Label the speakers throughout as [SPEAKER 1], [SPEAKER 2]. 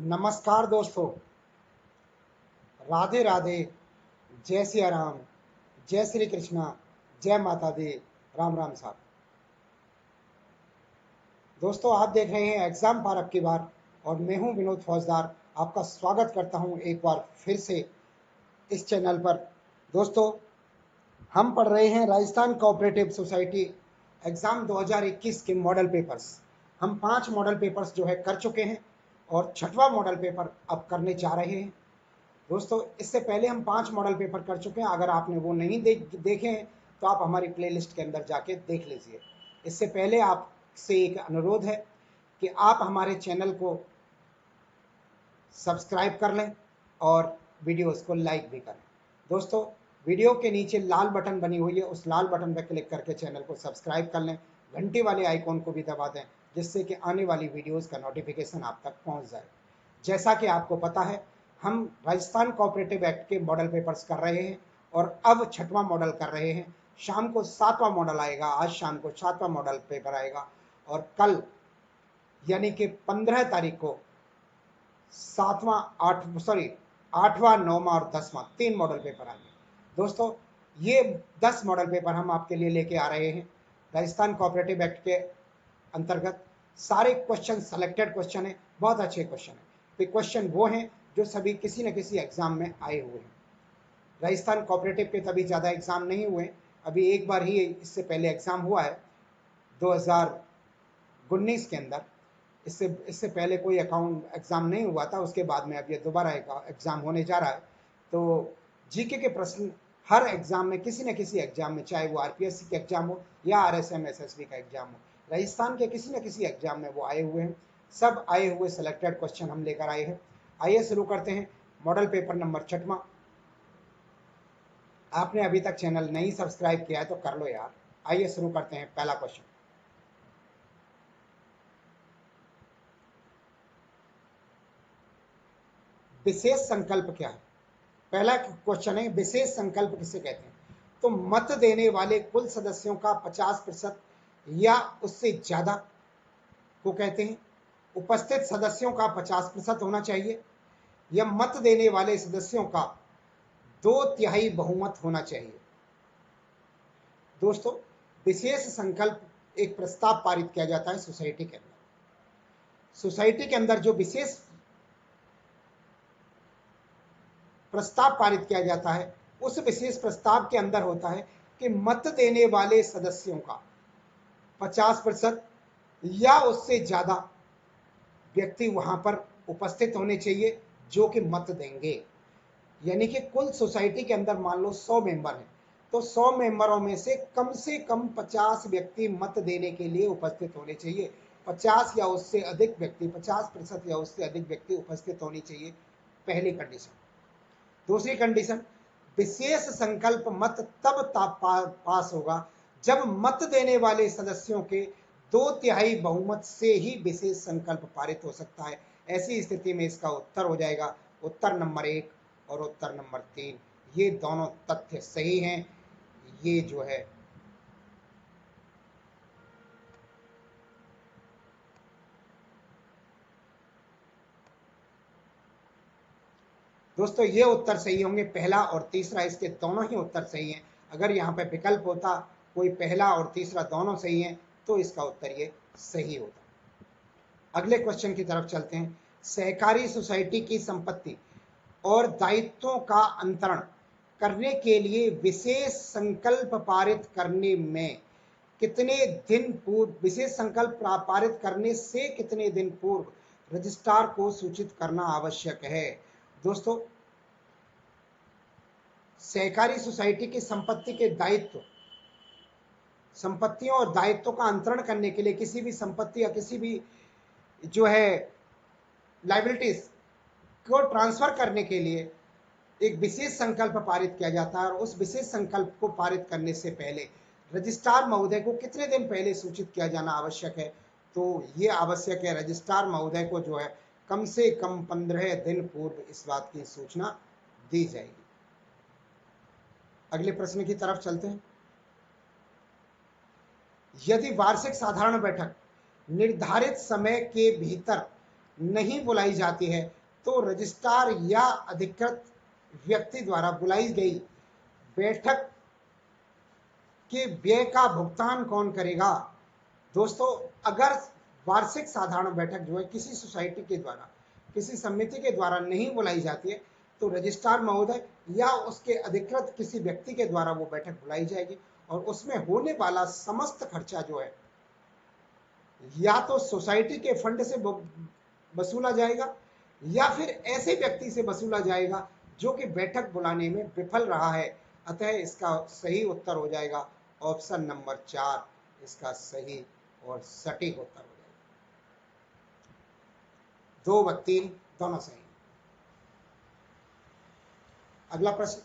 [SPEAKER 1] नमस्कार दोस्तों, राधे राधे, जय सिया राम, जय श्री कृष्णा, जय माता दी, राम राम साहब। दोस्तों, आप देख रहे हैं एग्जाम पार अब की बार और मैं हूं विनोद फौजदार। आपका स्वागत करता हूं एक बार फिर से इस चैनल पर। दोस्तों, हम पढ़ रहे हैं राजस्थान कोऑपरेटिव सोसाइटी एग्जाम 2021 के मॉडल पेपर्स। हम 5 मॉडल पेपर्स जो है कर चुके हैं और छठवां मॉडल पेपर अब करने जा रहे हैं। दोस्तों, इससे पहले हम 5 मॉडल पेपर कर चुके हैं। अगर आपने वो नहीं देखे हैं तो आप हमारी प्लेलिस्ट के अंदर जाके देख लीजिए। इससे पहले आपसे एक अनुरोध है कि आप हमारे चैनल को सब्सक्राइब कर लें और वीडियोस को लाइक भी करें। दोस्तों, वीडियो के नीचे लाल बटन बनी हुई है, उस लाल बटन पर क्लिक करके चैनल को सब्सक्राइब कर लें। घंटी वाले आइकॉन को भी दबा दें, जिससे कि आने वाली वीडियोस का नोटिफिकेशन आप तक पहुंच जाए। जैसा कि आपको पता है, हम राजस्थान कोऑपरेटिव एक्ट के मॉडल पेपर्स कर रहे हैं और अब छठवां मॉडल कर रहे हैं। शाम को 7वां मॉडल आएगा, आज शाम को 7वां मॉडल पेपर आएगा और कल यानी कि 15 तारीख को 8वां 9वां और 10वां 3 मॉडल पेपर आएंगे। दोस्तों, ये 10 मॉडल पेपर हम आपके लिए लेके आ रहे हैं राजस्थान कोऑपरेटिव एक्ट के अंतर्गत। सारे क्वेश्चन सेलेक्टेड क्वेश्चन है, बहुत अच्छे क्वेश्चन है। तो क्वेश्चन वो हैं जो सभी किसी न किसी एग्जाम में आए हुए हैं। राजस्थान कोऑपरेटिव के तभी ज़्यादा एग्जाम नहीं हुए, अभी एक बार ही इससे पहले एग्जाम हुआ है 2019 के अंदर। इससे पहले कोई अकाउंट एग्जाम नहीं हुआ था। उसके बाद में अब ये दोबारा एग्जाम होने जा रहा है। तो जीके के प्रश्न हर एग्जाम में, किसी न किसी एग्जाम में, चाहे वो आरपीएससी का एग्जाम हो या आरएसएम एसएसबी का एग्जाम हो, राजस्थान के किसी न किसी एग्जाम में वो आए हुए हैं। सब आए हुए सिलेक्टेड क्वेश्चन हम लेकर आए हैं। आइए शुरू करते हैं मॉडल पेपर नंबर 6वां। आपने अभी तक चैनल नहीं सब्सक्राइब किया है तो कर लो यार। आइए शुरू करते हैं। पहला क्वेश्चन, विशेष संकल्प क्या है? पहला क्वेश्चन है, विशेष संकल्प किसे कहते हैं? तो मत देने वाले कुल सदस्यों का 50% या उससे ज्यादा को कहते हैं। उपस्थित सदस्यों का 50% होना चाहिए या मत देने वाले सदस्यों का 2/3 बहुमत होना चाहिए। दोस्तों, विशेष संकल्प एक प्रस्ताव पारित किया जाता है सोसाइटी के अंदर। सोसाइटी के अंदर जो विशेष प्रस्ताव पारित किया जाता है, उस विशेष प्रस्ताव के अंदर होता है कि मत देने वाले सदस्यों का 50% या उससे ज्यादा व्यक्ति वहां पर उपस्थित होने चाहिए जो कि मत देंगे। यानी कि कुल सोसाइटी के अंदर मान लो 100 मेंबर हैं, तो 100 मेंबरों में से कम 50 व्यक्ति मत देने के लिए उपस्थित होने चाहिए। 50 या उससे अधिक व्यक्ति, 50% या उससे अधिक व्यक्ति उपस्थित होनी चाहिए, पहली कंडीशन। दूसरी कंडीशन, विशेष संकल्प मत तब पास होगा जब मत देने वाले सदस्यों के 2/3 बहुमत से ही विशेष संकल्प पारित हो सकता है। ऐसी स्थिति में इसका उत्तर हो जाएगा उत्तर नंबर 1 और उत्तर नंबर 3। ये दोनों तथ्य सही हैं। ये जो है दोस्तों, ये उत्तर सही होंगे, पहला और तीसरा। इसके दोनों ही उत्तर सही हैं। अगर यहाँ पे विकल्प होता कोई पहला और तीसरा दोनों सही हैं तो इसका उत्तर ये सही होता। अगले क्वेश्चन की तरफ चलते हैं। सहकारी सोसाइटी की संपत्ति और दायित्वों का अंतरण करने के लिए विशेष संकल्प पारित करने में कितने दिन पूर्व, विशेष संकल्प पारित करने से कितने दिन पूर्व रजिस्ट्रार को सूचित करना आवश्यक है? दोस्तों, सहकारी सोसाइटी की संपत्ति के दायित्व, संपत्तियों और दायित्वों का अंतरण करने के लिए, किसी भी संपत्ति या किसी भी जो है लाइबिलिटीज को ट्रांसफर करने के लिए एक विशेष संकल्प पारित किया जाता है और उस विशेष संकल्प को पारित करने से पहले रजिस्ट्रार महोदय को कितने दिन पहले सूचित किया जाना आवश्यक है? तो ये आवश्यक है, रजिस्ट्रार महोदय को जो है कम से कम 15 दिन पूर्व इस बात की सूचना दी जाएगी। अगले प्रश्न की तरफ चलते हैं। यदि वार्षिक साधारण बैठक निर्धारित समय के भीतर नहीं बुलाई जाती है तो रजिस्ट्रार या अधिकृत व्यक्ति द्वारा बुलाई गई बैठक के व्यय का भुगतान कौन करेगा? दोस्तों, अगर वार्षिक साधारण बैठक जो है किसी सोसाइटी के द्वारा, किसी समिति के द्वारा नहीं बुलाई जाती है तो रजिस्ट्रार महोदय या उसके अधिकृत किसी व्यक्ति के द्वारा वो बैठक बुलाई जाएगी और उसमें होने वाला समस्त खर्चा जो है या तो सोसाइटी के फंड से वसूला जाएगा या फिर ऐसे व्यक्ति से वसूला जाएगा जो कि बैठक बुलाने में विफल रहा है। अतः इसका सही उत्तर हो जाएगा ऑप्शन नंबर 4, इसका सही और सटीक उत्तर हो जाएगा। 2 व 3 दोनों सही। अगला प्रश्न,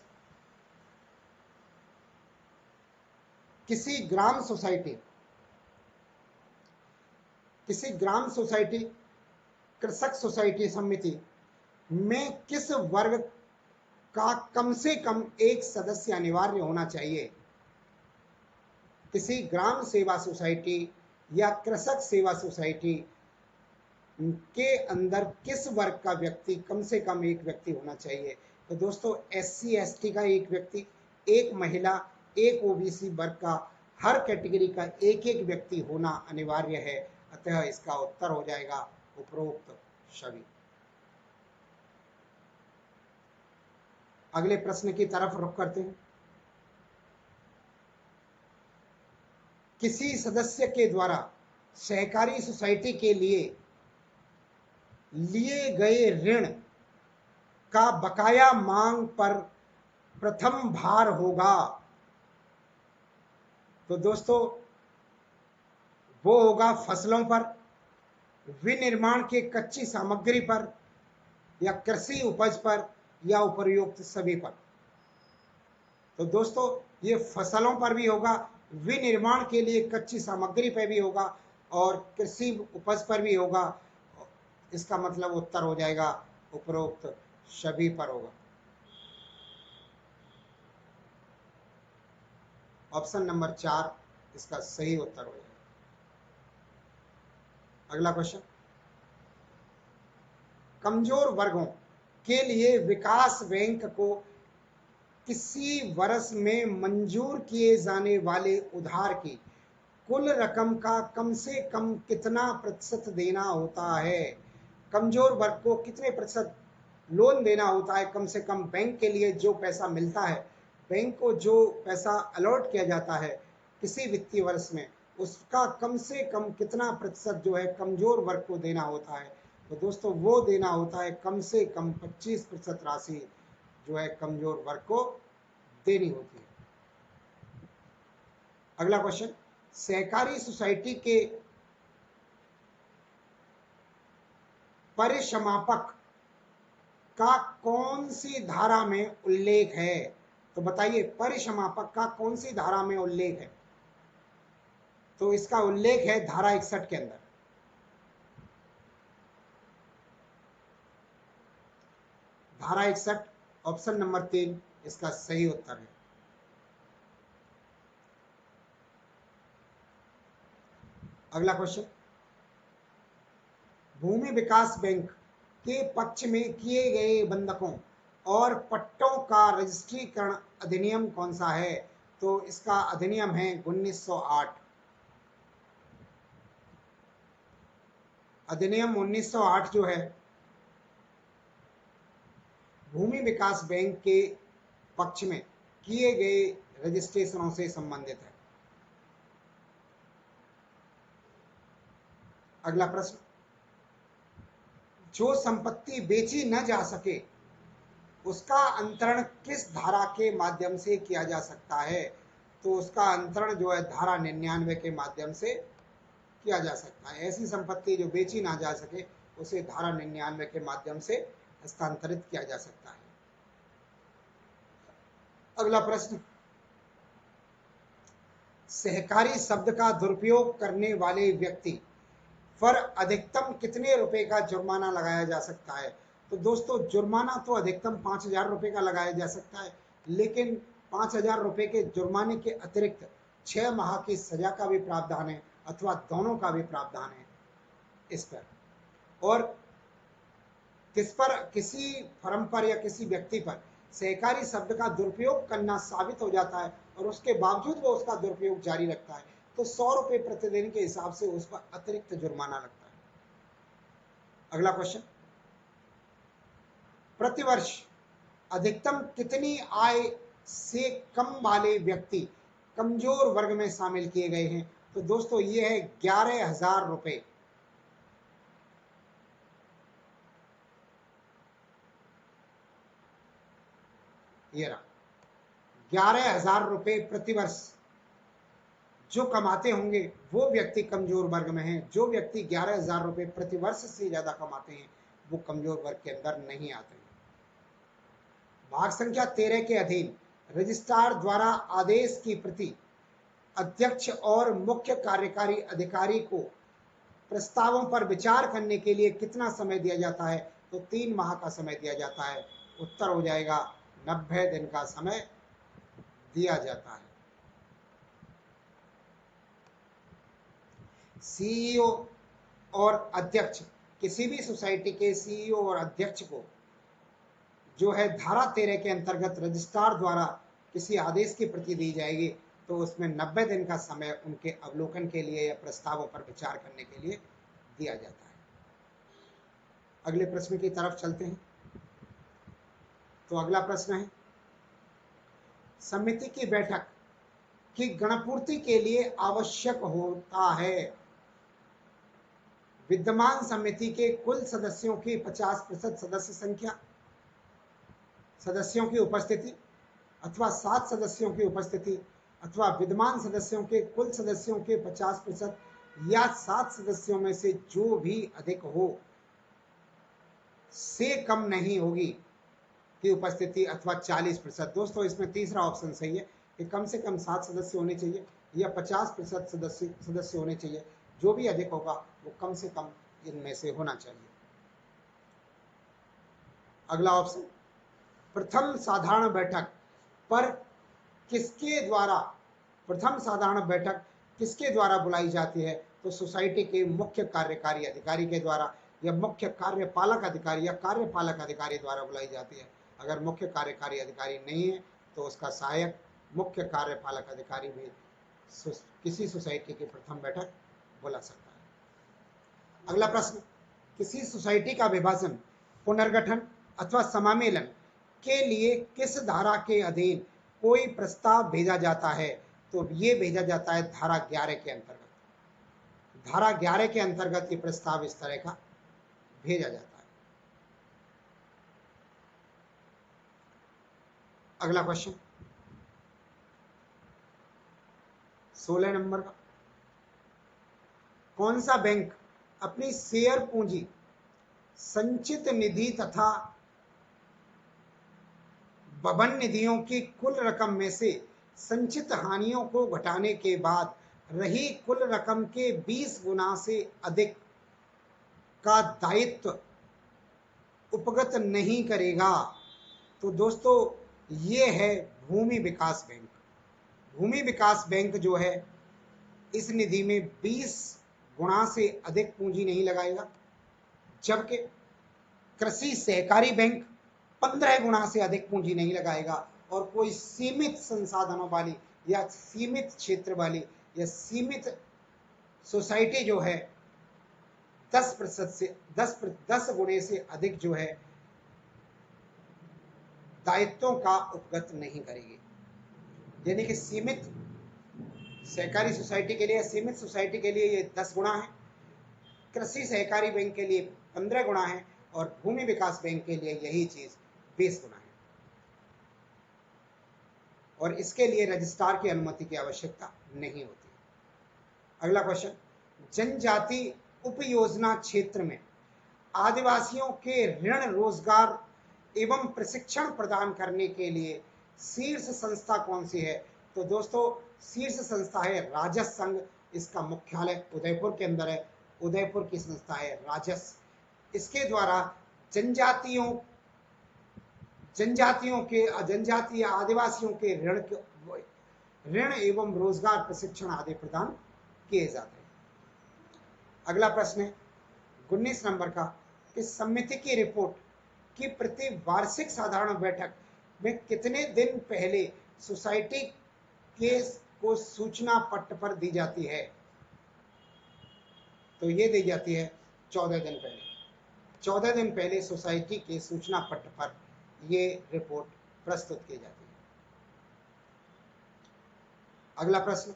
[SPEAKER 1] किसी ग्राम सोसाइटी कृषक सोसाइटी समिति में किस वर्ग का कम से कम एक सदस्य अनिवार्य होना चाहिए? किसी ग्राम सेवा सोसाइटी या कृषक सेवा सोसाइटी के अंदर किस वर्ग का व्यक्ति कम से कम एक व्यक्ति होना चाहिए? तो दोस्तों, SC ST का एक व्यक्ति, एक महिला, एक OBC वर्ग का, हर कैटेगरी का एक एक व्यक्ति होना अनिवार्य है। अतः इसका उत्तर हो जाएगा उपरोक्त सभी। अगले प्रश्न की तरफ रुख करते हैं। किसी सदस्य के द्वारा सहकारी सोसाइटी के लिए गए ऋण का बकाया मांग पर प्रथम भार होगा? तो दोस्तों, वो होगा फसलों पर, विनिर्माण के कच्ची सामग्री पर, या कृषि उपज पर, या उपर्युक्त सभी पर। तो दोस्तों, ये फसलों पर भी होगा, विनिर्माण के लिए कच्ची सामग्री पर भी होगा और कृषि उपज पर भी होगा। इसका मतलब उत्तर हो जाएगा उपरोक्त सभी पर होगा। ऑप्शन नंबर 4 इसका सही उत्तर हो जाएगा। अगला क्वेश्चन, कमजोर वर्गों के लिए विकास बैंक को किसी वर्ष में मंजूर किए जाने वाले उधार की कुल रकम का कम से कम कितना प्रतिशत देना होता है? कमजोर वर्ग को कितने प्रतिशत लोन देना होता है? कम से कम बैंक के लिए जो पैसा मिलता है, बैंक को जो पैसा अलॉट किया जाता है किसी वित्तीय वर्ष में, उसका कम से कम कितना प्रतिशत जो है कमजोर वर्ग को देना होता है? तो दोस्तों, वो देना होता है कम से कम 25% राशि जो है कमजोर वर्ग को देनी होती है। अगला क्वेश्चन, सहकारी सोसाइटी के परिसमापक का कौन सी धारा में उल्लेख है? तो बताइए, परिसमापक का कौन सी धारा में उल्लेख है? तो इसका उल्लेख है धारा 61 के अंदर। धारा 61 ऑप्शन नंबर 3 इसका सही उत्तर है। अगला क्वेश्चन, भूमि विकास बैंक के पक्ष में किए गए बंधकों और पट्टों का रजिस्ट्रीकरण अधिनियम कौन सा है? तो इसका अधिनियम है 1908। अधिनियम 1908 जो है भूमि विकास बैंक के पक्ष में किए गए रजिस्ट्रेशनों से संबंधित है। अगला प्रश्न, जो संपत्ति बेची न जा सके उसका अंतरण किस धारा के माध्यम से किया जा सकता है? तो उसका अंतरण जो है धारा 99 के माध्यम से किया जा सकता है। ऐसी संपत्ति जो बेची ना जा सके उसे धारा 99 के माध्यम से हस्तांतरित किया जा सकता है। अगला प्रश्न, सहकारी शब्द का दुरुपयोग करने वाले व्यक्ति पर अधिकतम कितने रुपए का जुर्माना लगाया जा सकता है? तो दोस्तों, जुर्माना तो अधिकतम 5,000 रुपए का लगाया जा सकता है, लेकिन 5,000 रुपए के जुर्माने के अतिरिक्त 6 माह की सजा का भी प्रावधान है अथवा दोनों का भी प्रावधान है इस पर। और किस पर, किसी फर्म पर या किसी व्यक्ति पर सहकारी शब्द का दुरुपयोग करना साबित हो जाता है और उसके बावजूद वो उसका दुरुपयोग जारी रखता है, तो 100 रुपये प्रतिदिन के हिसाब से उस पर अतिरिक्त जुर्माना लगता है। अगला क्वेश्चन, प्रतिवर्ष अधिकतम कितनी आय से कम वाले व्यक्ति कमजोर वर्ग में शामिल किए गए हैं? तो दोस्तों ये है 11,000 रुपये। ये रहा 11,000 रुपये प्रतिवर्ष जो कमाते होंगे वो व्यक्ति कमजोर वर्ग में है। जो व्यक्ति 11,000 रुपये प्रतिवर्ष से ज्यादा कमाते हैं वो कमजोर वर्ग के अंदर नहीं आते हैं। भाग संख्या 13 के अधीन रजिस्ट्रार द्वारा आदेश की प्रति अध्यक्ष और मुख्य कार्यकारी अधिकारी को प्रस्तावों पर विचार करने के लिए कितना समय दिया जाता है? तो 3 माह का समय दिया जाता है। उत्तर हो जाएगा 90 दिन का समय दिया जाता है। सीईओ और अध्यक्ष, किसी भी सोसाइटी के सीईओ और अध्यक्ष को जो है धारा 13 के अंतर्गत रजिस्ट्रार द्वारा किसी आदेश की प्रति दी जाएगी, तो उसमें 90 दिन का समय उनके अवलोकन के लिए या प्रस्तावों पर विचार करने के लिए दिया जाता है। अगले प्रश्न की तरफ चलते हैं। तो अगला प्रश्न है, समिति की बैठक की गणपूर्ति के लिए आवश्यक होता है विद्यमान समिति के कुल सदस्यों की 50% सदस्य संख्या, सदस्यों की उपस्थिति, अथवा 7 सदस्यों की उपस्थिति, अथवा विद्यमान सदस्यों के कुल सदस्यों के 50% या 7 सदस्यों में से जो भी अधिक हो से कम नहीं होगी की उपस्थिति, अथवा 40%। दोस्तों इसमें तीसरा ऑप्शन सही है कि कम से कम 7 सदस्य होने चाहिए या 50% सदस्य होने चाहिए। जो भी अधिक होगा वो कम से कम इनमें से होना चाहिए। अगला ऑप्शन, प्रथम साधारण बैठक पर किसके द्वारा, प्रथम साधारण बैठक किसके द्वारा बुलाई जाती है? तो सोसाइटी के मुख्य कार्यकारी अधिकारी के द्वारा या मुख्य कार्यपालक अधिकारी या कार्यपालक अधिकारी द्वारा बुलाई जाती है। अगर मुख्य कार्यकारी अधिकारी नहीं है तो उसका सहायक मुख्य कार्यपालक अधिकारी भी किसी सोसाइटी की प्रथम बैठक बुला सकता है। अगला प्रश्न, किसी सोसाइटी का विभाजन, पुनर्गठन अथवा समामेलन के लिए किस धारा के अधीन कोई प्रस्ताव भेजा जाता है? तो ये भेजा जाता है धारा 11 के अंतर्गत। धारा 11 के अंतर्गत ये प्रस्ताव इस तरह का भेजा जाता है। अगला क्वेश्चन 16 नंबर का, कौन सा बैंक अपनी शेयर पूंजी, संचित निधि तथा भवन निधियों की कुल रकम में से संचित हानियों को घटाने के बाद रही कुल रकम के 20 गुना से अधिक का दायित्व उपगत नहीं करेगा? तो दोस्तों ये है भूमि विकास बैंक। भूमि विकास बैंक जो है इस निधि में 20 गुना से अधिक पूंजी नहीं लगाएगा, जबकि कृषि सहकारी बैंक 15 गुना से अधिक पूंजी नहीं लगाएगा और कोई सीमित संसाधनों वाली या सीमित क्षेत्र वाली या सीमित सोसाइटी जो है 10% से 10 गुने से अधिक जो है दायित्वों का उपगत नहीं करेगी। यानी कि सीमित सहकारी सोसाइटी के लिए, सीमित सोसाइटी के लिए ये 10 गुना है, कृषि सहकारी बैंक के लिए 15 गुना है और भूमि विकास बैंक के लिए यही चीज 20 गुना है। और इसके लिए रजिस्ट्रार की अनुमति की आवश्यकता नहीं होती। अगला क्वेश्चन, जनजाति उपयोजना क्षेत्र में आदिवासियों के ऋण, रोजगार एवं प्रशिक्षण प्रदान करने के लिए शीर्ष संस्था कौन सी है? तो दोस्तों शीर्ष संस्था है राजस संघ। इसका मुख्यालय उदयपुर के अंदर है। उदयपुर की संस्था है राजस। इसके द्वारा जनजातीय आदिवासियों के ऋण एवं रोजगार प्रशिक्षण आदि प्रदान किए जाते हैं। अगला प्रश्न है 19 नंबर का कि समिति की रिपोर्ट कि प्रति वार्षिक साधारण बैठक में कितने दिन पहले सोसाइटी केस को सूचना पट्ट पर दी जाती है? तो ये दी जाती है 14 दिन पहले। 14 दिन पहले सोसाइटी के सूचना पट्ट पर ये रिपोर्ट प्रस्तुत की जाती है। अगला प्रश्न,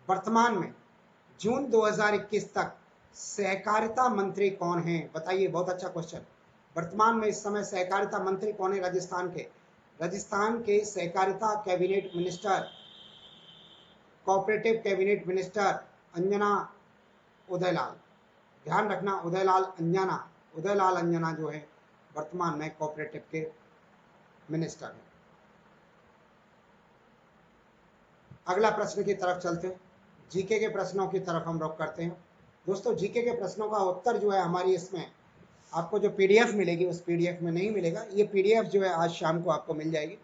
[SPEAKER 1] वर्तमान में जून 2021 तक सहकारिता मंत्री कौन हैं? बताइए, बहुत अच्छा क्वेश्चन। वर्तमान में इस समय सहकारिता मंत्री कौन है राजस्थान के? राजस्थान के सहकारिता cabinet minister, cooperative cabinet minister Anjana Udaylal. ध्यान रखना, उदयलाल अंजना जो है वर्तमान में कोऑपरेटिव के मिनिस्टर हैं। अगला प्रश्न की तरफ चलते हैं, जीके के प्रश्नों की तरफ हम रुख करते हैं। दोस्तों, जीके के प्रश्नों का उत्तर जो है हमारी इसमें आपको जो पीडीएफ मिलेगी उस पीडीएफ में नहीं मिलेगा। ये पीडीएफ जो है आज शाम को आपको मिल जाएगी।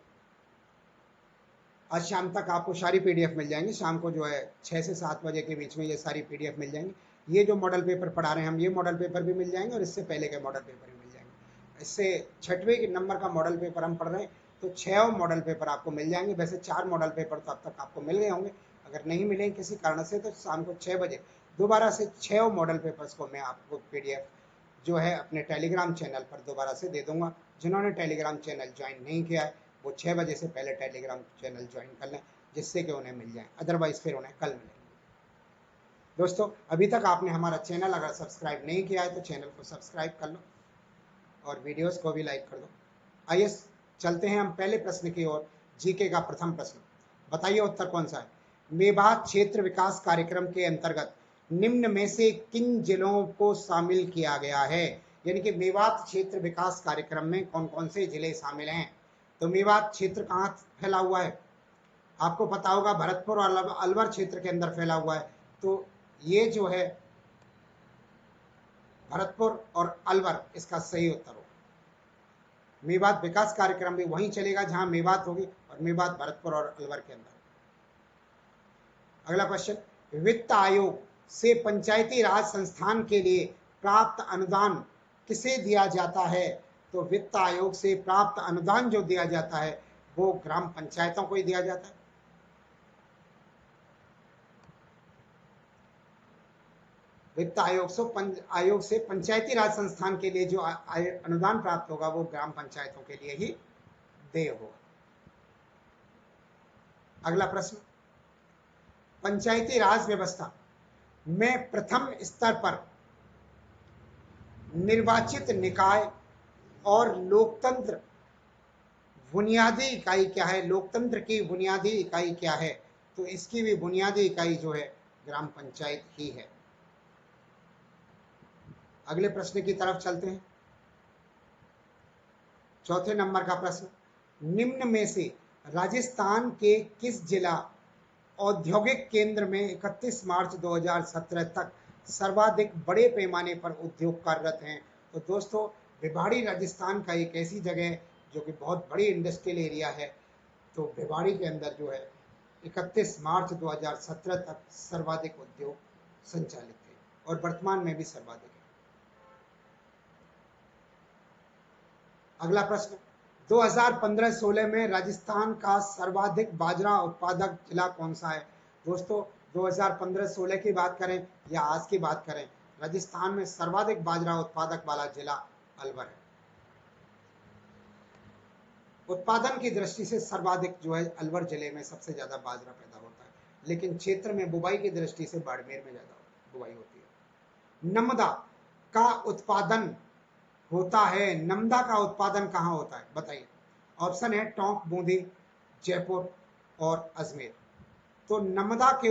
[SPEAKER 1] आज शाम तक आपको सारी पीडीएफ मिल जाएंगी। शाम को जो है 6 से 7 बजे के बीच में ये सारी पीडीएफ मिल जाएंगी। ये जो मॉडल पेपर पढ़ा रहे हैं हम, ये मॉडल पेपर भी मिल जाएंगे और इससे पहले के मॉडल पेपर भी मिल जाएंगे। इससे 6वें नंबर का मॉडल पेपर हम पढ़ रहे हैं, तो 6 मॉडल पेपर आपको मिल जाएंगे। वैसे 4 मॉडल पेपर तो अब तक आपको मिल गए होंगे। अगर नहीं मिले किसी कारण से तो शाम को 6 बजे दोबारा से 6 मॉडल पेपर्स को मैं आपको पीडीएफ जो है अपने टेलीग्राम चैनल पर दोबारा से दे दूंगा। जिन्होंने टेलीग्राम चैनल ज्वाइन नहीं किया है वो 6 बजे से पहले टेलीग्राम चैनल ज्वाइन कर लें, जिससे कि उन्हें मिल जाए, अदरवाइज फिर उन्हें कल मिलेंगे। दोस्तों, अभी तक आपने हमारा चैनल अगर सब्सक्राइब नहीं किया है तो चैनल को सब्सक्राइब कर लो और वीडियोस को भी लाइक कर दो। आइए चलते हैं हम पहले प्रश्न की ओर। जीके का प्रथम प्रश्न, बताइए उत्तर कौन सा है? मेवात क्षेत्र विकास कार्यक्रम के अंतर्गत निम्न में से किन जिलों को शामिल किया गया है? यानी कि मेवात क्षेत्र विकास कार्यक्रम में कौन कौन से जिले शामिल हैं? तो मेवात क्षेत्र कहाँ फैला हुआ है? आपको पता होगा भरतपुर और अलवर क्षेत्र के अंदर फैला हुआ है। तो ये जो है भरतपुर और अलवर इसका सही उत्तर होगा। मेवात विकास कार्यक्रम भी वहीं चलेगा जहां मेवात होगी, और मेवात भरतपुर और अलवर के अंदर। अगला क्वेश्चन, वित्त आयोग से पंचायती राज संस्थान के लिए प्राप्त अनुदान किसे दिया जाता है? तो वित्त आयोग से प्राप्त अनुदान जो दिया जाता है वो ग्राम पंचायतों को ही दिया जाता है। वित्त आयोग से पंचायती राज संस्थान के लिए जो अनुदान प्राप्त होगा वो ग्राम पंचायतों के लिए ही देय होगा। अगला प्रश्न, पंचायती राज व्यवस्था में प्रथम स्तर पर निर्वाचित निकाय और लोकतंत्र बुनियादी इकाई क्या है? लोकतंत्र की बुनियादी इकाई क्या है? तो इसकी भी बुनियादी इकाई जो है ग्राम पंचायत ही है। अगले प्रश्न की तरफ चलते हैं। चौथे नंबर का प्रश्न, निम्न में से राजस्थान के किस जिला औद्योगिक केंद्र में 31 मार्च 2017 तक सर्वाधिक बड़े पैमाने पर उद्योग कार्यरत हैं? तो दोस्तों, भिवाड़ी राजस्थान का एक ऐसी जगह है जो कि बहुत बड़ी इंडस्ट्रियल एरिया है। तो भिवाड़ी के अंदर जो है 31 मार्च 2017 तक सर्वाधिक उद्योग संचालित थे और वर्तमान में भी सर्वाधिक है। अगला प्रश्न, 2015-16 में राजस्थान का सर्वाधिक बाजरा उत्पादक जिला कौन सा है? दोस्तों, 2015-16 की बात करें या आज की बात करें, राजस्थान में सर्वाधिक बाजरा उत्पादक वाला जिला अलवर है। उत्पादन की दृष्टि से सर्वाधिक जो है अलवर जिले में सबसे ज्यादा बाजरा पैदा होता है, लेकिन क्षेत्र में बुवाई की दृष्टि से बाड़मेर में ज्यादा बुवाई होती है। नमदा का उत्पादन होता है, नमदा का उत्पादन कहाँ होता है? बताइए। ऑप्शन है टोंक, बूंदी, जयपुर और अजमेर। तो नमदा के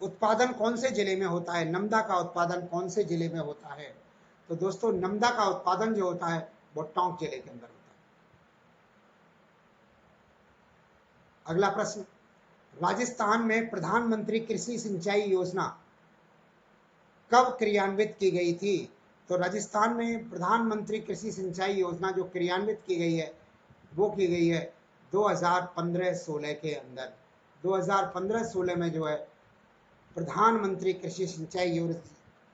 [SPEAKER 1] उत्पादन कौन से जिले में होता है? नमदा का उत्पादन कौन से जिले में होता है? तो दोस्तों, नमदा का उत्पादन जो होता है वो टोंक जिले के अंदर होता है। अगला प्रश्न, राजस्थान में प्रधानमंत्री कृषि सिंचाई योजना कब क्रियान्वित की गई थी? तो राजस्थान में प्रधानमंत्री कृषि सिंचाई योजना जो क्रियान्वित की गई है वो की गई है 2015-16 के अंदर। 2015-16 में जो है प्रधानमंत्री कृषि सिंचाई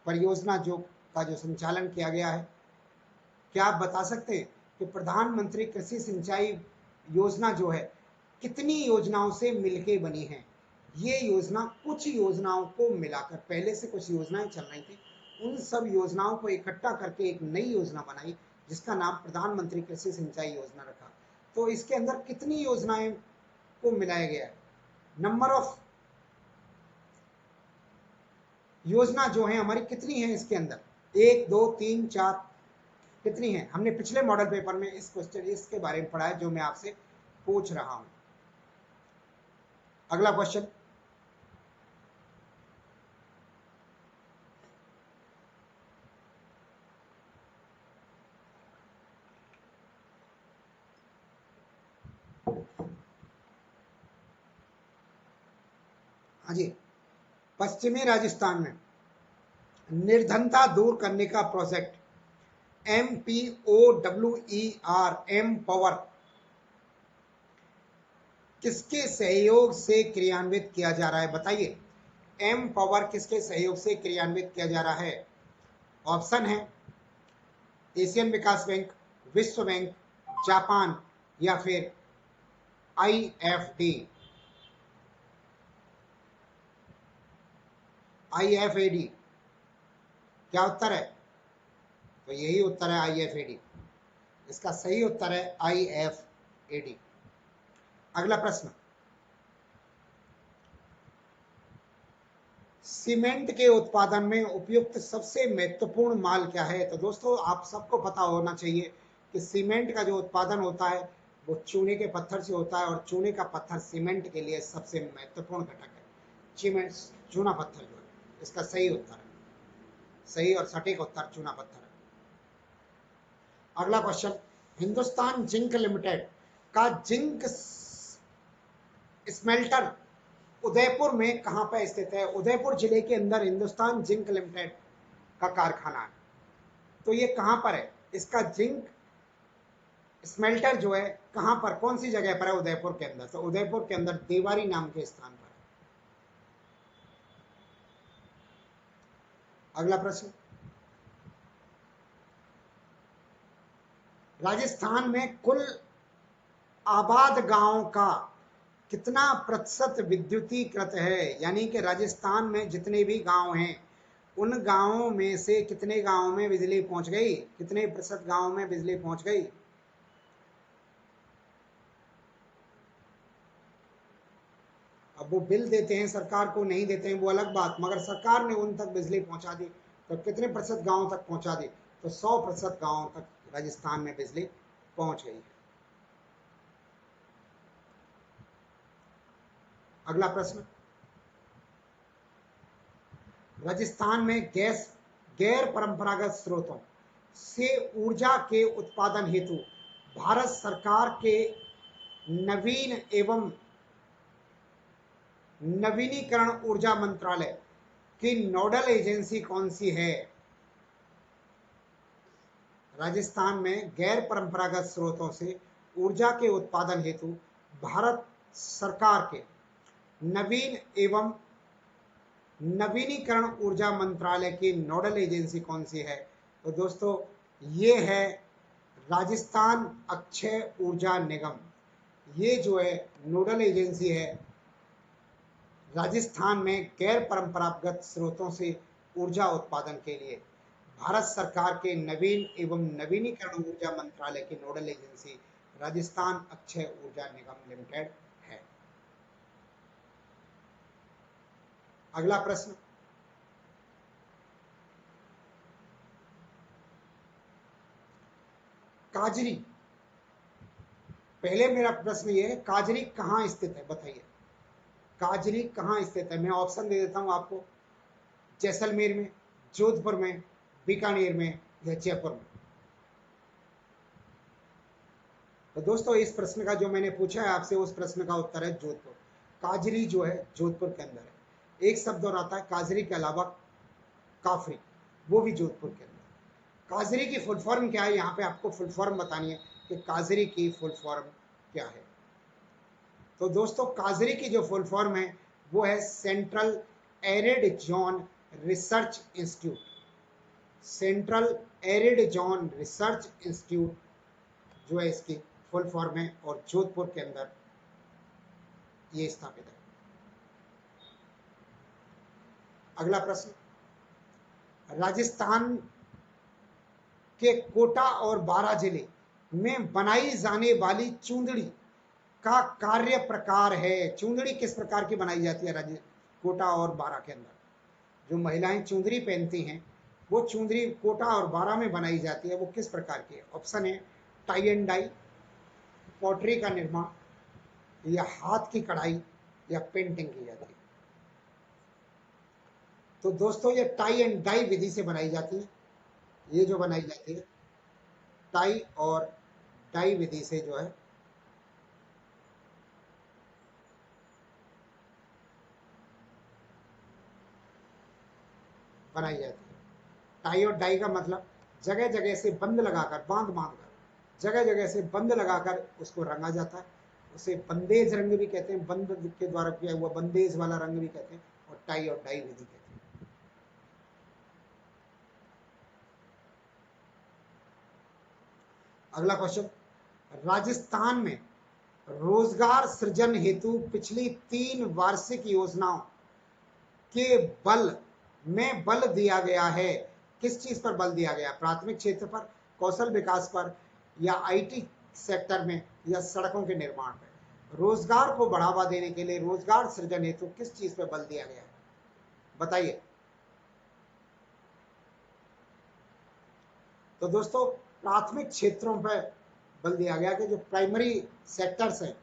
[SPEAKER 1] परियोजना जो का जो संचालन किया गया है। क्या आप बता सकते हैं कि प्रधानमंत्री कृषि सिंचाई योजना जो है कितनी योजनाओं से मिलके बनी है? ये योजना कुछ योजनाओं को मिलाकर, पहले से कुछ योजनाएं चल रही थी, उन सब योजनाओं को इकट्ठा करके एक नई योजना बनाई जिसका नाम प्रधानमंत्री कृषि सिंचाई योजना रखा। तो इसके अंदर कितनी योजनाएं को मिलाया गया है? नंबर ऑफ योजना जो है हमारी कितनी है इसके अंदर? 1 2 3 4 कितनी है? हमने पिछले मॉडल पेपर में इस क्वेश्चन इसके बारे में पढ़ा है जो मैं आपसे पूछ रहा हूं। अगला क्वेश्चन, हाँ जी, पश्चिमी राजस्थान में निर्धनता दूर करने का प्रोजेक्ट MPOWER एम पावर किसके सहयोग से क्रियान्वित किया जा रहा है? बताइए, एम पावर किसके सहयोग से क्रियान्वित किया जा रहा है? ऑप्शन है एशियन विकास बैंक, विश्व बैंक, जापान या फिर IFD, IFAD। क्या उत्तर है? तो यही उत्तर है IFAD। इसका सही उत्तर है IFAD। अगला प्रश्न, सीमेंट के उत्पादन में उपयुक्त सबसे महत्वपूर्ण माल क्या है? तो दोस्तों आप सबको पता होना चाहिए कि सीमेंट का जो उत्पादन होता है वो चूने के पत्थर से होता है और चूने का पत्थर सीमेंट के लिए सबसे महत्वपूर्ण घटक है। सीमेंट चूना पत्थर जो है, इसका सही उत्तर है, सही और सटीक उत्तर चूना पत्थर है। अगला क्वेश्चन, हिंदुस्तान जिंक लिमिटेड का जिंक स्मेल्टर उदयपुर में कहां पर स्थित है? उदयपुर जिले के अंदर हिंदुस्तान जिंक लिमिटेड का कारखाना है। तो ये कहां पर है? इसका जिंक स्मेल्टर जो है कहां पर, कौन सी जगह पर है उदयपुर के अंदर? तो उदयपुर के अंदर देवारी नाम के स्थान पर है। अगला प्रश्न, राजस्थान में कुल आबाद गांवों का कितना प्रतिशत विद्युतीकृत है? यानी कि राजस्थान में जितने भी गांव हैं उन गांवों में से कितने गांवों में बिजली पहुंच गई? कितने प्रतिशत गांवों में बिजली पहुंच गई? अब वो बिल देते हैं सरकार को, नहीं देते हैं वो अलग बात, मगर सरकार ने उन तक बिजली पहुंचा दी। तो कितने प्रतिशत गांवों तक पहुंचा दी? तो 100% गांवों तक राजस्थान में बिजली पहुंच गई है। अगला प्रश्न, राजस्थान में गैर परंपरागत स्रोतों से ऊर्जा के उत्पादन हेतु भारत सरकार के नवीन एवं नवीनीकरण ऊर्जा मंत्रालय की नोडल एजेंसी कौन सी है? राजस्थान में गैर परंपरागत स्रोतों से ऊर्जा के उत्पादन हेतु भारत सरकार के नवीन एवं नवीनीकरण ऊर्जा मंत्रालय की नोडल एजेंसी कौन सी है? तो दोस्तों ये है राजस्थान अक्षय ऊर्जा निगम। ये जो है नोडल एजेंसी है राजस्थान में गैर परंपरागत स्रोतों से ऊर्जा उत्पादन के लिए। भारत सरकार के नवीन एवं नवीनीकरण ऊर्जा मंत्रालय की नोडल एजेंसी राजस्थान अक्षय ऊर्जा निगम लिमिटेड है। अगला प्रश्न, काजरी, पहले मेरा प्रश्न ये है काजरी कहाँ स्थित है? बताइए काजरी कहाँ स्थित है? मैं ऑप्शन दे देता हूं आपको, जैसलमेर में, जोधपुर में, बीकानेर में या जयपुर में। तो दोस्तों इस प्रश्न का जो मैंने पूछा है आपसे उस प्रश्न का उत्तर है जोधपुर। काजरी जो है जोधपुर के अंदर है। एक शब्द और आता है काजरी के अलावा काफरी, वो भी जोधपुर के अंदर। काजरी की फुल फॉर्म क्या है? यहाँ पे आपको फुल फॉर्म बतानी है कि काजरी की फुल फॉर्म क्या है। तो दोस्तों काजरी की जो फुल फॉर्म है वो है central arid zone research institute. Central arid zone research institute जो है इसकी फुल फॉर्म है, और जोधपुर के अंदर ये स्थापित है। अगला प्रश्न, राजस्थान के कोटा और बारां जिले में बनाई जाने वाली चूंदड़ी का कार्य प्रकार है। चूंदड़ी किस प्रकार की बनाई जाती है कोटा और बारां के अंदर? जो महिलाएं चुंदरी पहनती हैं वो चुंदरी कोटा और बारां में बनाई जाती है, वो किस प्रकार की है? ऑप्शन है टाई एंड डाई, पॉटरी का निर्माण, या हाथ की कढ़ाई, या पेंटिंग की जाती है। तो दोस्तों ये टाई एंड डाई विधि से बनाई जाती है। ये जो बनाई जाती है टाई और डाई विधि से जो है बनाई जाती है। टाई और डाई का मतलब जगह जगह से बंद लगाकर, बांध बांध कर जगह जगह से बंद लगाकर उसको रंगा जाता है। उसे बंदेज रंग भी कहते हैं, बंद के द्वारा किया हुआ बंदेज वाला रंग भी कहते हैं, और टाई और डाई विधि कहते हैं। अगला क्वेश्चन, राजस्थान में रोजगार सृजन हेतु पिछली 3 वार्षिक योजनाओं के बल में बल दिया गया है। किस चीज पर बल दिया गया? प्राथमिक क्षेत्र पर, कौशल विकास पर, या आईटी सेक्टर में, या सड़कों के निर्माण पर? रोजगार को बढ़ावा देने के लिए रोजगार सृजन हेतु किस चीज पर बल दिया गया है? बताइए। तो दोस्तों प्राथमिक क्षेत्रों पर बल दिया गया कि जो प्राइमरी सेक्टर्स हैं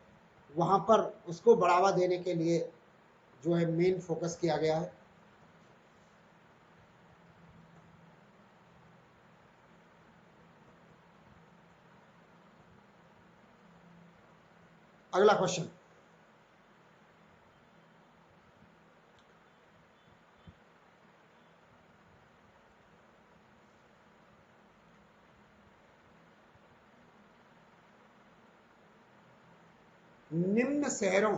[SPEAKER 1] वहां पर उसको बढ़ावा देने के लिए जो है मेन फोकस किया गया है। अगला क्वेश्चन, निम्न शहरों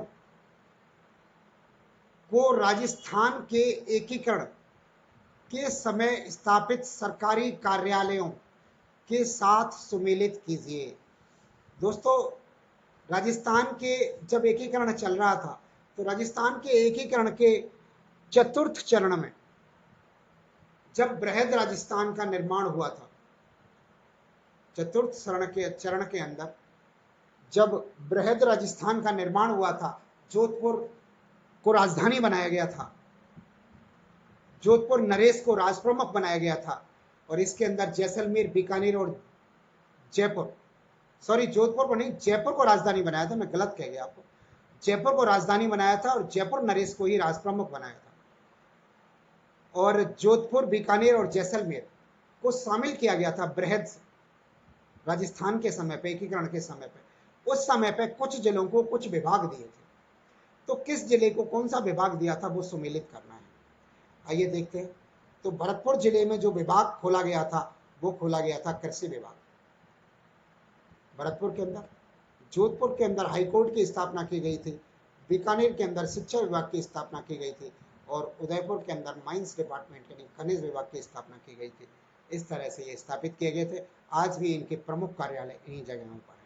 [SPEAKER 1] को राजस्थान के एकीकरण के समय स्थापित सरकारी कार्यालयों के साथ सुमेलित कीजिए। दोस्तों राजस्थान के जब एकीकरण चल रहा था तो राजस्थान के एकीकरण के चतुर्थ चरण में जब बृहद राजस्थान का निर्माण हुआ था, चतुर्थ चरण के अंदर जब बृहद राजस्थान का निर्माण हुआ था, जोधपुर को राजधानी बनाया गया था, जोधपुर नरेश को राज प्रमुख बनाया गया था, और इसके अंदर जैसलमेर, बीकानेर और जयपुर, सॉरी जोधपुर को नहीं, जयपुर को राजधानी बनाया था, मैं गलत कह गया आपको, जयपुर को राजधानी बनाया था और जयपुर नरेश को ही राज प्रमुख बनाया था, और जोधपुर, बीकानेर और जैसलमेर को शामिल किया गया था बृहद राजस्थान के समय पे, एकीकरण के समय पे। उस समय पे कुछ जिलों को कुछ विभाग दिए थे, तो किस जिले को कौन सा विभाग दिया था वो सुमेलित करना है। आइए देखते हैं। तो भरतपुर जिले में जो विभाग खोला गया था वो खोला गया था कृषि विभाग भरतपुर के अंदर। जोधपुर के अंदर हाईकोर्ट की स्थापना की गई थी, बीकानेर के अंदर शिक्षा विभाग की स्थापना की गई थी, और उदयपुर के अंदर माइंस डिपार्टमेंट यानी खनिज विभाग की स्थापना की गई थी। इस तरह से ये स्थापित किए गए थे। आज भी इनके प्रमुख कार्यालय इन्हीं जगहों पर हैं।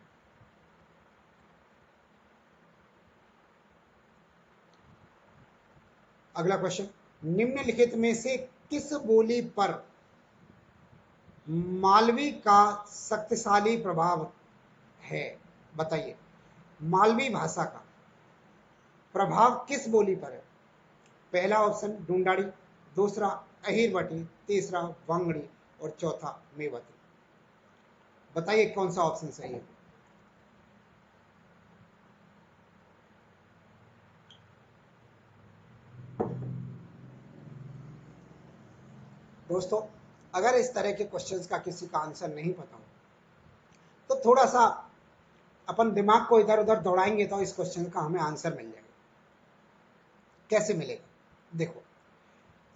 [SPEAKER 1] अगला क्वेश्चन, निम्नलिखित में से किस बोली पर मालवी का शक्तिशाली प्रभाव है? बताइए। मालवी भाषा का प्रभाव किस बोली पर है? पहला ऑप्शन ढूंढाड़ी, दूसरा अहिरवटी, तीसरा वांगड़ी, और चौथा मेवाती। बताइए कौन सा ऑप्शन सही है? दोस्तों अगर इस तरह के क्वेश्चंस का किसी का आंसर नहीं पता हो तो थोड़ा सा अपन दिमाग को इधर उधर दौड़ाएंगे तो इस क्वेश्चन का हमें आंसर मिल जाएगा। कैसे मिलेगा? देखो,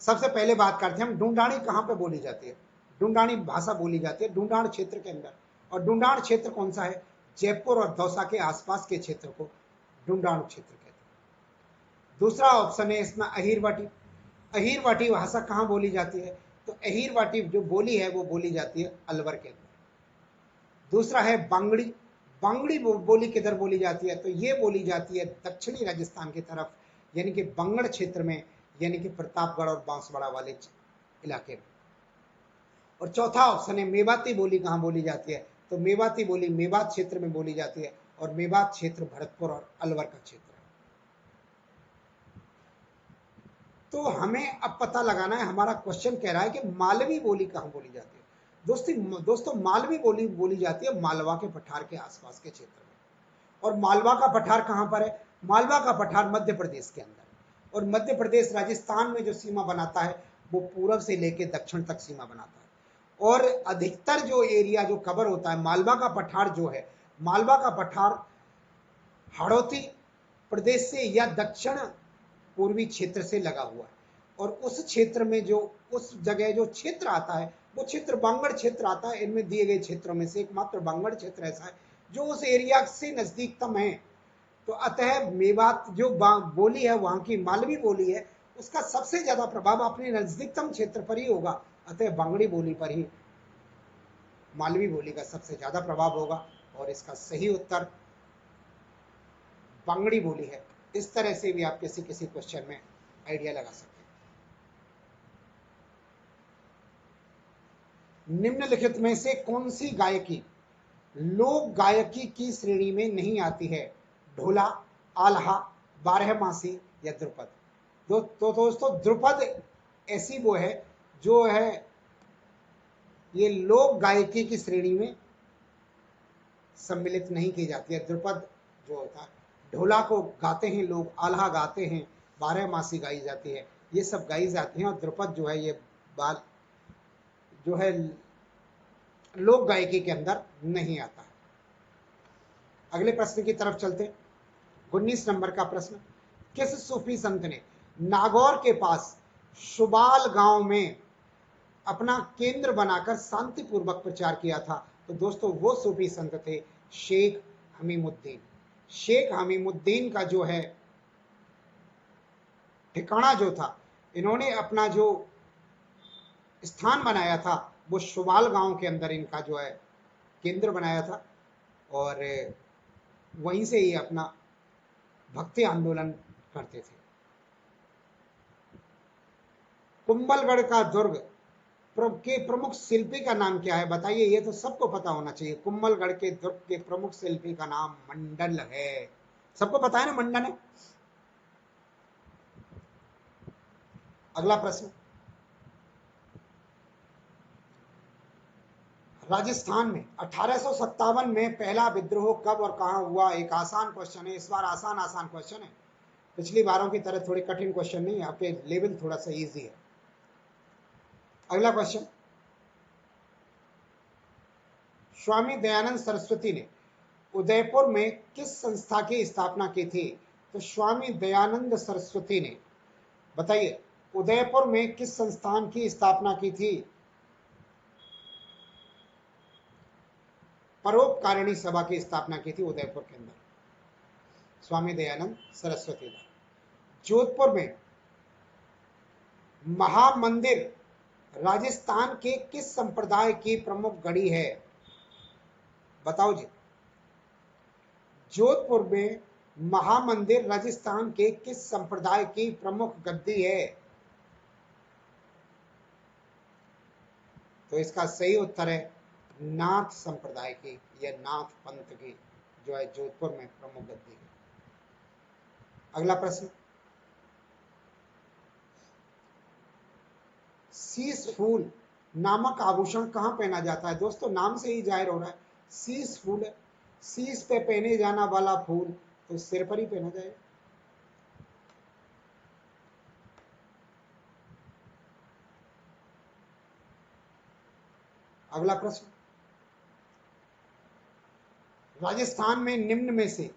[SPEAKER 1] सबसे पहले बात करते हैं हम ढूंढाड़ी कहाँ पे बोली जाती है। ढूंढाड़ी भाषा बोली जाती है ढूंढाड़ क्षेत्र के अंदर, और ढूंढाड़ क्षेत्र कौन सा है? जयपुर और दौसा के आसपास के क्षेत्र को ढूंढाड़ क्षेत्र कहते हैं। दूसरा ऑप्शन है इसमें अहिरवटी। अहिरवटी भाषा कहाँ बोली जाती है? तो अहीरवाटी जो बोली है वो बोली जाती है अलवर के अंदर। दूसरा है बांगड़ी। बांगड़ी बोली किधर बोली जाती है? तो ये बोली जाती है दक्षिणी राजस्थान की तरफ, यानी कि बंगड़ क्षेत्र में, यानी कि प्रतापगढ़ और बांसवाड़ा वाले इलाके में। और चौथा ऑप्शन है मेवाती बोली कहाँ बोली जाती है? तो मेवाती बोली मेवात क्षेत्र में बोली जाती है, और मेवात क्षेत्र भरतपुर और अलवर का क्षेत्र है। तो हमें अब पता लगाना है, हमारा क्वेश्चन कह रहा है कि मालवी बोली कहाँ बोली जाती है। दोस्तों मालवी बोली बोली जाती है मालवा के पठार के आसपास के क्षेत्र में। और मालवा का पठार कहाँ पर है? मालवा का पठार मध्य प्रदेश के अंदर, और मध्य प्रदेश राजस्थान में जो सीमा बनाता है वो पूर्व से लेकर दक्षिण तक सीमा बनाता है। और अधिकतर जो एरिया जो कवर होता है, मालवा का पठार जो है, मालवा का पठार हाड़ौती प्रदेश से या दक्षिण पूर्वी क्षेत्र से लगा हुआ है। और उस क्षेत्र में जो उस जगह जो क्षेत्र आता है वो क्षेत्र बांगड़ क्षेत्र आता है। इनमें दिए गए क्षेत्रों में से एकमात्र बांगड़ क्षेत्र ऐसा है जो उस एरिया से नजदीकतम है। तो अतः मेवात जो बोली है वहां की मालवी बोली है, उसका सबसे ज्यादा प्रभाव अपने नजदीकतम क्षेत्र पर ही होगा। अतः बांगड़ी बोली पर ही मालवी बोली का सबसे ज्यादा प्रभाव होगा, और इसका सही उत्तर बांगड़ी बोली है। इस तरह से भी आप किसी किसी क्वेश्चन में आइडिया लगा सकते हैं। निम्नलिखित में से कौन सी गायकी लोक गायकी की श्रेणी में नहीं आती है? ढोला, आल्हा, बारहमासी या ध्रुपद? तो दोस्तों ध्रुपद ऐसी वो है जो है ये लोक गायकी की श्रेणी में सम्मिलित नहीं की जाती है। ध्रुपद जो होता है, ढोला को गाते हैं लोग, आल्हा गाते हैं, बारहमासी गाई जाती है, ये सब गाई जाती हैं। और ध्रुपद जो है ये बाल जो है लोक गायकी के अंदर नहीं आता है। अगले प्रश्न की तरफ चलते। 19 नंबर का प्रश्न, किस सूफी संत ने नागौर के पास शुबाल गांव में अपना केंद्र बनाकर शांतिपूर्वक प्रचार किया था? तो दोस्तों वो सूफी संत थे शेख हमीमुद्दीन। शेख हमीमुद्दीन का जो है ठिकाना जो था, इन्होंने अपना जो स्थान बनाया था वो शुबाल गांव के अंदर इनका जो है केंद्र बनाया था, और वहीं से ही अपना भक्ति आंदोलन करते थे। कुंभलगढ़ का दुर्ग के प्रमुख शिल्पी का नाम क्या है? बताइए, ये तो सबको पता होना चाहिए। कुंभलगढ़ के दुर्ग के प्रमुख शिल्पी का नाम मंडल है। सबको पता है ना मंडल है। अगला प्रश्न, राजस्थान में 1857 में पहला विद्रोह कब और कहां हुआ? एक आसान क्वेश्चन है, इस बार आसान आसान क्वेश्चन है। पिछली बारों की तरह थोड़े कठिन क्वेश्चन नहीं, आपके लेवल थोड़ा सा इजी है। अगला क्वेश्चन, स्वामी दयानंद सरस्वती ने उदयपुर में किस संस्था की स्थापना की थी? तो स्वामी दयानंद सरस्वती ने, बताइए, उदयपुर में किस संस्थान की स्थापना की थी? परोपकारिणी सभा की स्थापना की थी उदयपुर के अंदर स्वामी दयानंद सरस्वती ने। जोधपुर में महामंदिर राजस्थान के किस संप्रदाय की प्रमुख गढ़ी है? बताओ जी। जोधपुर में महामंदिर राजस्थान के किस संप्रदाय की प्रमुख गद्दी है? तो इसका सही उत्तर है नाथ संप्रदाय की या नाथ पंथ की जो है जोधपुर में प्रमुख गद्दी है। अगला प्रश्न, शीश फूल नामक आभूषण कहां पहना जाता है? दोस्तों नाम से ही जाहिर हो रहा है, शीश फूल है। शीश पे पहने जाना वाला फूल तो सिर पर ही पहना जाएगा। अगला प्रश्न, राजस्थान में निम्न में से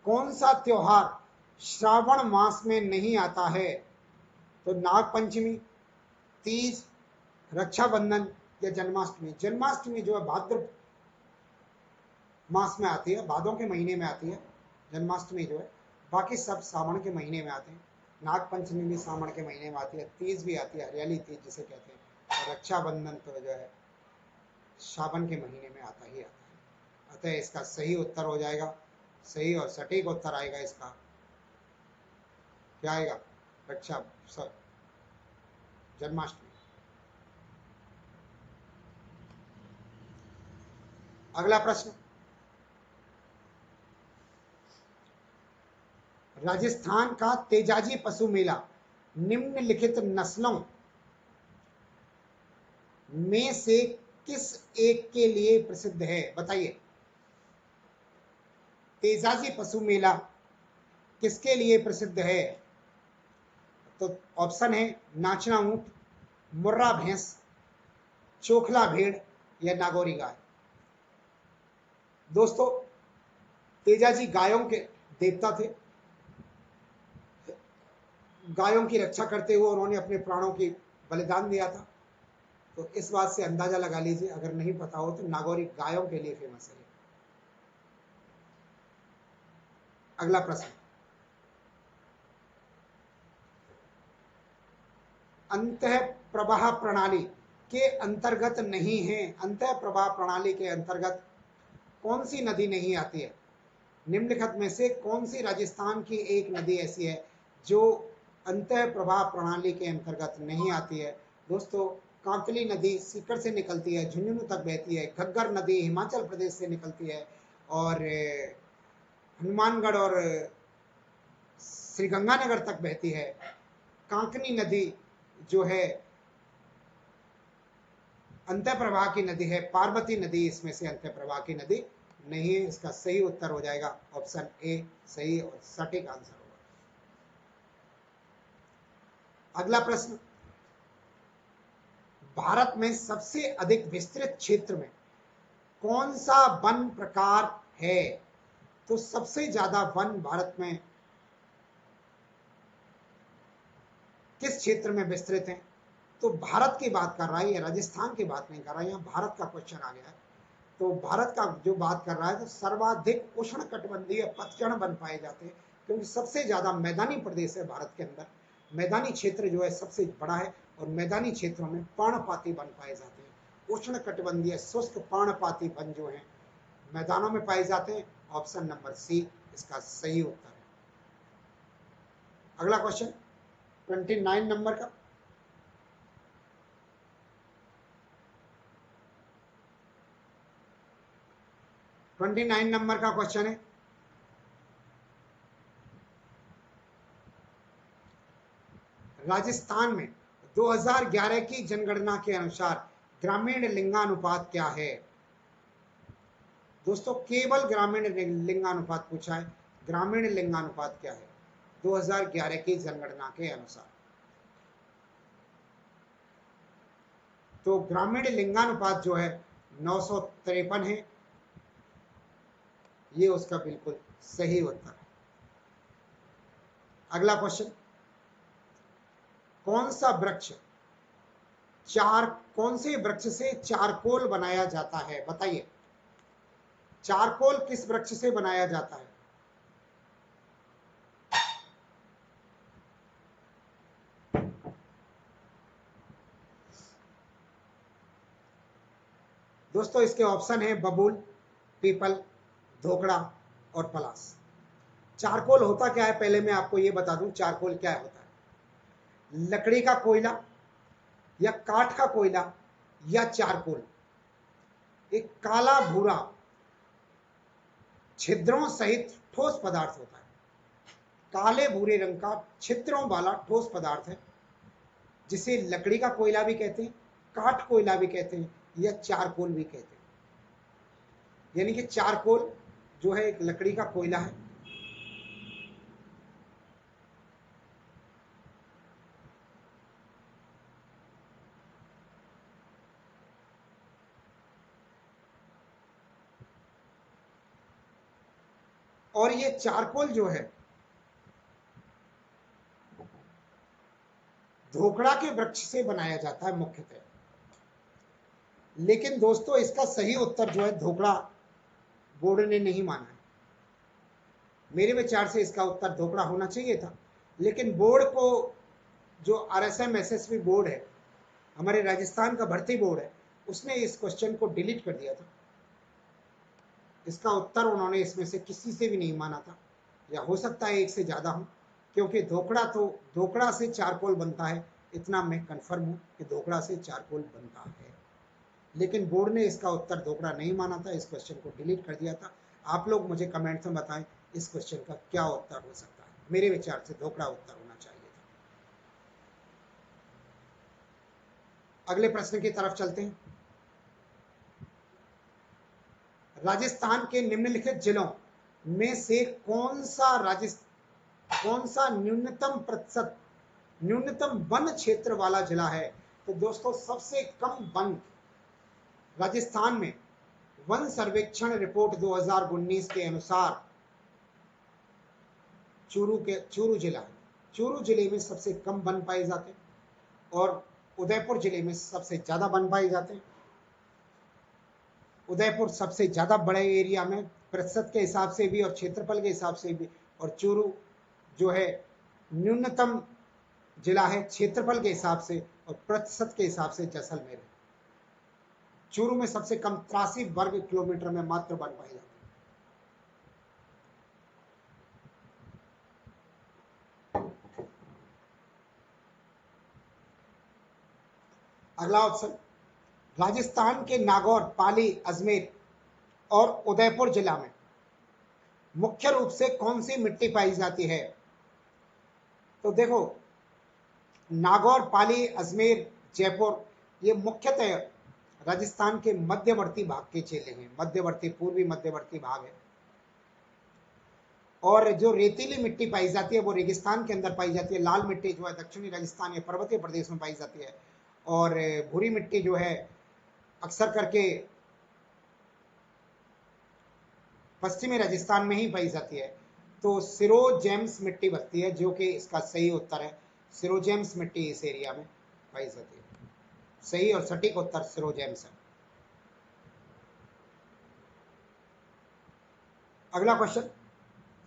[SPEAKER 1] कौन सा त्योहार श्रावण मास में नहीं आता है? तो नाग पंचमी, तीज, रक्षाबंधन या जन्माष्टमी? जन्माष्टमी जो है भाद्र मास में आती है, भादों के महीने में आती है जन्माष्टमी जो है। बाकी सब सावन के महीने में आते हैं। नाग पंचमी भी सावन के महीने में आती है, तीज भी आती है, हरियाली तीज जिसे कहते हैं, और रक्षाबंधन तो जो है सावन के महीने में आता ही आता है। अतः इसका सही उत्तर हो जाएगा, सही और सटीक उत्तर आएगा इसका, क्या आएगा? रक्षा जन्माष्टमी। अगला प्रश्न, राजस्थान का तेजाजी पशु मेला निम्नलिखित नस्लों में से किस एक के लिए प्रसिद्ध है? बताइए। तेजाजी पशु मेला किसके लिए प्रसिद्ध है? तो ऑप्शन है नाचना ऊंट, मुर्रा भैंस, चोखला भेड़ या नागौरी गाय। दोस्तों, तेजाजी गायों के देवता थे। गायों की रक्षा करते हुए उन्होंने अपने प्राणों की बलिदान दिया था। तो इस बात से अंदाजा लगा लीजिए, अगर नहीं पता हो तो नागौरी गायों के लिए फेमस है। अगला प्रश्न, अंतः प्रवाह प्रणाली के अंतर्गत नहीं है, अंतः प्रवाह प्रणाली के अंतर्गत कौन सी नदी नहीं आती है? निम्नलिखित में से कौन सी राजस्थान की एक नदी ऐसी है जो अंतः प्रवाह प्रणाली के अंतर्गत नहीं आती है? दोस्तों, कांकली नदी सीकर से निकलती है, झुंझुनू तक बहती है। घग्गर नदी हिमाचल प्रदेश से निकलती है और हनुमानगढ़ और श्रीगंगानगर तक बहती है। कांकनी नदी जो है अंतः प्रवाह की नदी है, पार्वती नदी इसमें से अंतः प्रवाह की नदी नहीं है। इसका सही उत्तर हो जाएगा ऑप्शन ए, सही और सटीक आंसर होगा। अगला प्रश्न, भारत में सबसे अधिक विस्तृत क्षेत्र में कौन सा वन प्रकार है? तो सबसे ज्यादा वन भारत में किस क्षेत्र में विस्तृत है? तो भारत की बात कर रहा है, ये राजस्थान की बात नहीं कर रहा है, यहाँ भारत का क्वेश्चन आ गया है। तो भारत का जो बात कर रहा है, तो सर्वाधिक उष्ण कटिबंधीय पतझड़ वन पाए जाते हैं, क्योंकि सबसे ज्यादा मैदानी प्रदेश है भारत के अंदर। मैदानी क्षेत्र जो है सबसे बड़ा है और मैदानी क्षेत्रों में पर्णपाती वन पाए जाते हैं। उष्ण कटिबंधीय शुष्क पर्णपाती वन जो है मैदानों में पाए जाते हैं। ऑप्शन नंबर सी इसका सही उत्तर है। अगला क्वेश्चन 29 नंबर का, नंबर का क्वेश्चन है, राजस्थान में 2011 की जनगणना के अनुसार ग्रामीण लिंगानुपात क्या है? दोस्तों, केवल ग्रामीण लिंगानुपात पूछा है। ग्रामीण लिंगानुपात क्या है 2011 की जनगणना के अनुसार? तो ग्रामीण लिंगानुपात जो है 953 है, ये उसका बिल्कुल सही उत्तर है। अगला क्वेश्चन, कौन से वृक्ष से चारकोल बनाया जाता है? बताइए, चारकोल किस वृक्ष से बनाया जाता है? दोस्तों, इसके ऑप्शन है बबूल, पीपल, धोकड़ा और पलास। चारकोल होता क्या है, पहले मैं आपको ये बता दूं चारकोल क्या होता है। लकड़ी का कोयला या काठ का कोयला या चारकोल एक काला भूरा छिद्रों सहित ठोस पदार्थ होता है। काले भूरे रंग का छिद्रों वाला ठोस पदार्थ है, जिसे लकड़ी का कोयला भी कहते हैं, काठ कोयला भी कहते हैं या चारकोल भी कहते हैं। यानी कि चारकोल जो है एक लकड़ी का कोयला है। और ये चारकोल जो है धोकड़ा के वृक्ष से बनाया जाता है मुख्यतः। लेकिन दोस्तों, इसका सही उत्तर जो है धोकड़ा बोर्ड ने नहीं माना है। मेरे विचार से इसका उत्तर धोकड़ा होना चाहिए था, लेकिन बोर्ड को जो RSM SSB बोर्ड है हमारे राजस्थान का भर्ती बोर्ड है, उसने इस क्वेश्चन को डिलीट कर दिया था। इसका उत्तर उन्होंने इसमें से किसी से भी नहीं माना था, या हो सकता है एक से ज़्यादा हो, क्योंकि धोकड़ा से चारकोल बनता है, इतना मैं कंफर्म हूँ कि धोकड़ा से चारकोल बनता है। लेकिन बोर्ड ने इसका उत्तर धोकड़ा नहीं माना था, इस क्वेश्चन को डिलीट कर दिया था। आप लोग मुझे कमेंट्स में बताएं इस क्वेश्चन का क्या उत्तर हो सकता है। मेरे विचार से धोकड़ा उत्तर होना चाहिए था। अगले प्रश्न की तरफ चलते हैं। राजस्थान के निम्नलिखित जिलों में से कौन सा न्यूनतम वन क्षेत्र वाला जिला है? तो दोस्तों सबसे कम वन राजस्थान में वन सर्वेक्षण रिपोर्ट 2019 के अनुसार चूरू जिला है। चूरू जिले में सबसे कम वन पाए जाते हैं और उदयपुर जिले में सबसे ज्यादा वन पाए जाते हैं। उदयपुर सबसे ज्यादा बड़े एरिया में प्रतिशत के हिसाब से भी और क्षेत्रफल के हिसाब से भी, और चूरू जो है न्यूनतम जिला है क्षेत्रफल के हिसाब से और प्रतिशत के हिसाब से जैसलमेर है। चूरू में सबसे कम 83 वर्ग किलोमीटर में मात्र वन पाए जाते हैं। अगला ऑप्शन, राजस्थान के नागौर, पाली, अजमेर और उदयपुर जिला में मुख्य रूप से कौन सी मिट्टी पाई जाती है? तो देखो, नागौर, पाली, अजमेर, जयपुर ये मुख्यतः राजस्थान के मध्यवर्ती भाग के जिले हैं, पूर्वी मध्यवर्ती भाग है। और जो रेतीली मिट्टी पाई जाती है वो रेगिस्तान के अंदर पाई जाती है। लाल मिट्टी जो है दक्षिणी राजस्थान या पर्वतीय प्रदेश में पाई जाती है, और भूरी मिट्टी जो है अक्सर करके पश्चिमी राजस्थान में ही पाई जाती है। तो सिरोजेम्स मिट्टी बनती है, जो कि इसका सही उत्तर है। सिरोजेम्स मिट्टी इस एरिया में पाई जाती है। सही और सटीक उत्तर सिरोजेम्स है। अगला क्वेश्चन,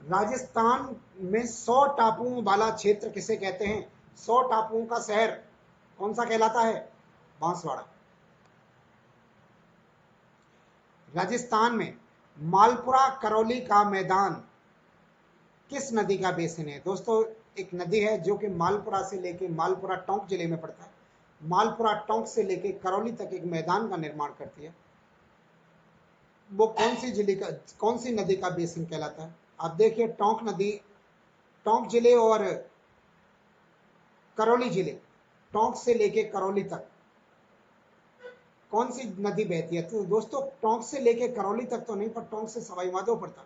[SPEAKER 1] राजस्थान में 100 टापुओं वाला क्षेत्र किसे कहते हैं? 100 टापुओं का शहर कौन सा कहलाता है? बांसवाड़ा। राजस्थान में मालपुरा करौली का मैदान किस नदी का बेसिन है? दोस्तों एक नदी है जो कि मालपुरा से लेके मालपुरा टोंक जिले में पड़ता है, मालपुरा टोंक से लेके करौली तक एक मैदान का निर्माण करती है। वो कौन सी नदी का बेसिन कहलाता है? आप देखिए, टोंक जिले और करौली जिले, टोंक से लेके करौली तक कौन सी नदी बहती है? तो दोस्तों टोंक से लेके करौली तक तो नहीं, पर टोंक से सवाईमाधोपुर तक,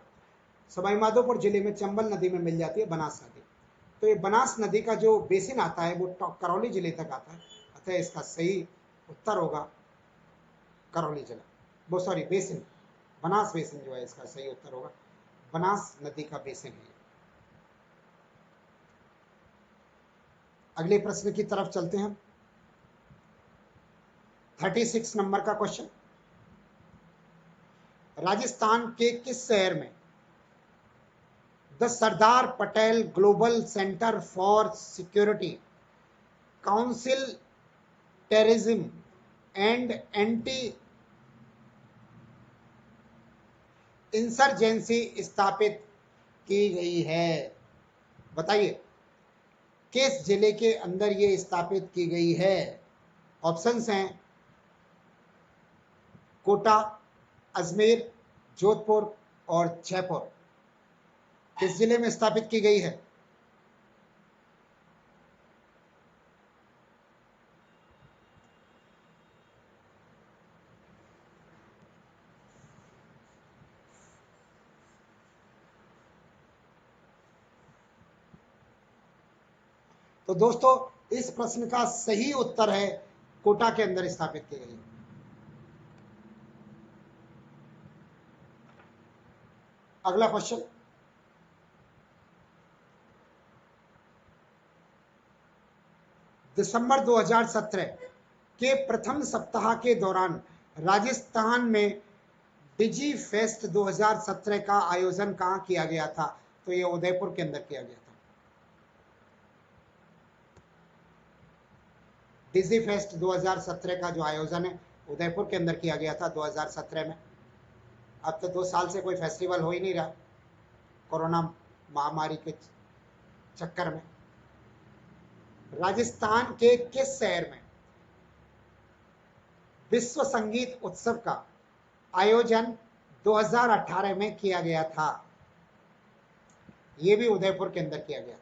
[SPEAKER 1] सवाईमाधोपुर जिले में चंबल नदी में मिल जाती है बनास नदी। तो ये बनास नदी का जो बेसिन आता है वो करौली जिले तक आता है। अतः इसका सही उत्तर होगा करौली जिला, वो सॉरी बेसिन, बनास बेसिन जो है इसका सही उत्तर होगा। बनास नदी का बेसिन है। अगले प्रश्न की तरफ चलते हैं। 36 नंबर का क्वेश्चन, राजस्थान के किस शहर में the Sardar Patel global centre for security, council terrorism and anti insurgency स्थापित की गई है? बताइए किस जिले के अंदर ये स्थापित की गई है? ऑप्शंस हैं कोटा, अजमेर, जोधपुर और जयपुर। किस जिले में स्थापित की गई है? तो दोस्तों इस प्रश्न का सही उत्तर है कोटा के अंदर स्थापित की गई है। अगला क्वेश्चन, दिसंबर 2017 के प्रथम सप्ताह के दौरान राजस्थान में डिजी फेस्ट 2017 का आयोजन कहां किया गया था? तो यह उदयपुर के अंदर किया गया था। डिजी फेस्ट 2017 का जो आयोजन है उदयपुर के अंदर किया गया था 2017 में। अब तो 2 साल से कोई फेस्टिवल हो ही नहीं रहा कोरोना महामारी के चक्कर में। राजस्थान के किस शहर में विश्व संगीत उत्सव का आयोजन 2018 में किया गया था? यह भी उदयपुर के अंदर किया गया था।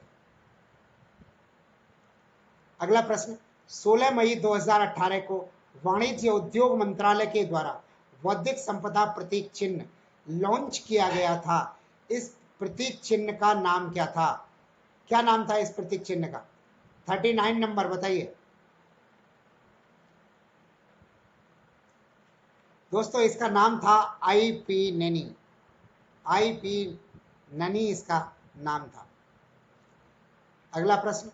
[SPEAKER 1] अगला प्रश्न, 16 मई 2018 को वाणिज्य उद्योग मंत्रालय के द्वारा बौद्धिक संपदा प्रतीक चिन्ह लॉन्च किया गया था। इस प्रतीक चिन्ह का नाम क्या था? क्या नाम था इस प्रतीक चिन्ह का? 39 नंबर बताइए दोस्तों। इसका नाम था IP नैनी। IP नैनी इसका नाम था। अगला प्रश्न,